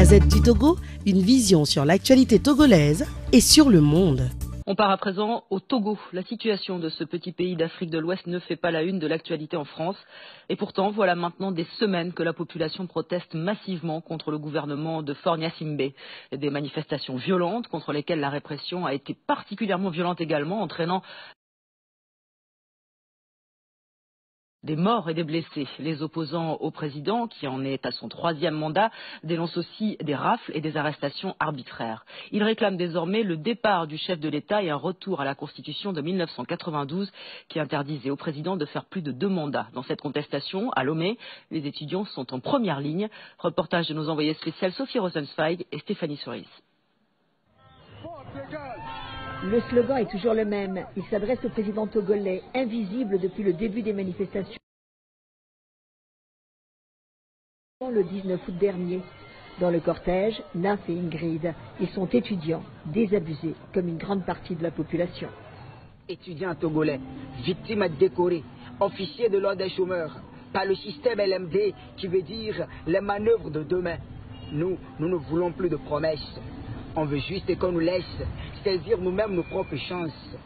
Gazette du Togo, une vision sur l'actualité togolaise et sur le monde. On part à présent au Togo. La situation de ce petit pays d'Afrique de l'Ouest ne fait pas la une de l'actualité en France. Et pourtant, voilà maintenant des semaines que la population proteste massivement contre le gouvernement de Faure Gnassingbé. Des manifestations violentes contre lesquelles la répression a été particulièrement violente également, entraînant des morts et des blessés. Les opposants au président, qui en est à son 3e mandat, dénoncent aussi des rafles et des arrestations arbitraires. Ils réclament désormais le départ du chef de l'État et un retour à la Constitution de 1992 qui interdisait au président de faire plus de 2 mandats. Dans cette contestation, à Lomé, les étudiants sont en première ligne. Reportage de nos envoyés spéciaux Sophie Rosenzweig et Stéphanie Souris. Le slogan est toujours le même. Il s'adresse au président togolais, invisible depuis le début des manifestations. Le 19 août dernier, dans le cortège, Naf et Ingrid, ils sont étudiants, désabusés, comme une grande partie de la population. Étudiants togolais, victimes décorées, officiers de l'ordre des chômeurs, par le système LMD qui veut dire les manœuvres de demain. Nous ne voulons plus de promesses. On veut juste qu'on nous laisse saisir nous-mêmes nos propres chances.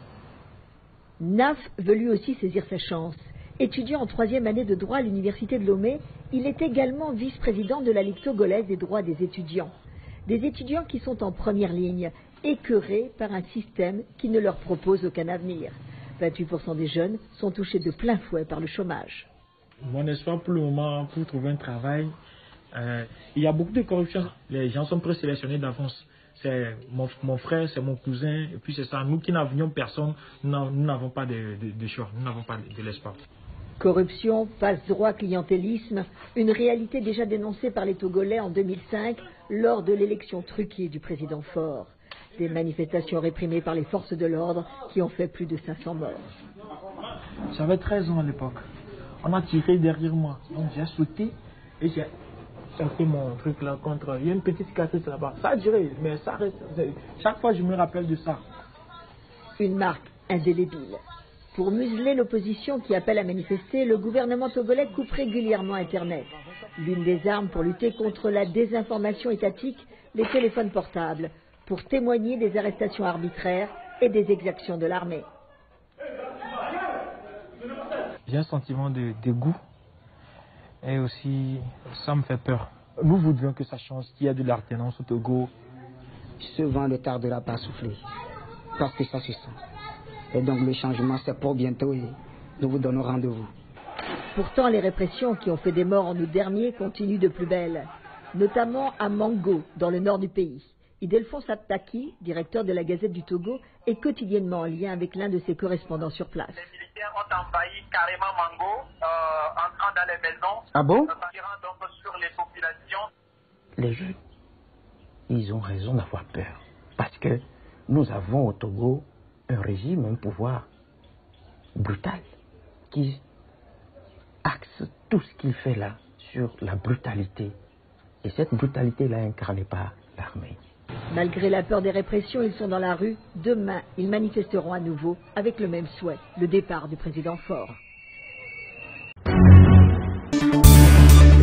Naf veut lui aussi saisir sa chance. Étudiant en 3e année de droit à l'université de Lomé, il est également vice-président de la Ligue togolaise des droits des étudiants. Des étudiants qui sont en première ligne, écœurés par un système qui ne leur propose aucun avenir. 28% des jeunes sont touchés de plein fouet par le chômage. Mon espoir pour le moment, pour trouver un travail, il y a beaucoup de corruption. Les gens sont présélectionnés d'avance. C'est mon frère, c'est mon cousin, et puis c'est ça. Nous qui n'avions personne, nous n'avons pas de choix, nous n'avons pas de l'espoir. Corruption, passe-droit, clientélisme, une réalité déjà dénoncée par les Togolais en 2005 lors de l'élection truquée du président Faure. Des manifestations réprimées par les forces de l'ordre qui ont fait plus de 500 morts. J'avais 13 ans à l'époque. On a tiré derrière moi, donc j'ai sauté et j'ai fait mon truc là contre. Il y a une petite cicatrice là-bas. Ça a duré, mais ça reste. Chaque fois, je me rappelle de ça. Une marque indélébile. Pour museler l'opposition qui appelle à manifester, le gouvernement togolais coupe régulièrement Internet. L'une des armes pour lutter contre la désinformation étatique, les téléphones portables, pour témoigner des arrestations arbitraires et des exactions de l'armée. J'ai un sentiment de dégoût. Et aussi, ça me fait peur. Nous voudrions que ça change, qu'il y ait de l'alternance au Togo. Ce vent ne tardera pas à souffler, parce que ça se sent. Et donc le changement, c'est pour bientôt et nous vous donnons rendez-vous. Pourtant, les répressions qui ont fait des morts en août dernier continuent de plus belle, notamment à Mango, dans le nord du pays. Ildefonse Abtaki, directeur de la Gazette du Togo, est quotidiennement en lien avec l'un de ses correspondants sur place. Les militaires ont envahi carrément Mango, entrant dans les maisons, ah bon? tirant donc sur les populations. Les jeunes, ils ont raison d'avoir peur, parce que nous avons au Togo un régime, un pouvoir brutal, qui axe tout ce qu'il fait là sur la brutalité. Et cette brutalité-là est incarnée par l'armée. Malgré la peur des répressions, ils sont dans la rue. Demain, ils manifesteront à nouveau avec le même souhait, le départ du président Faure.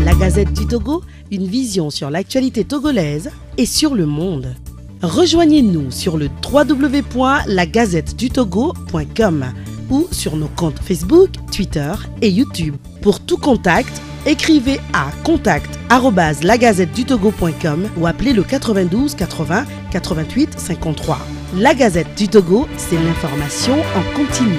La Gazette du Togo, une vision sur l'actualité togolaise et sur le monde. Rejoignez-nous sur le www.lagazettedutogo.com ou sur nos comptes Facebook, Twitter et YouTube. Pour tout contact, écrivez à contact@lagazettedutogo.com ou appelez le 92 80 88 53. La Gazette du Togo, c'est l'information en continu.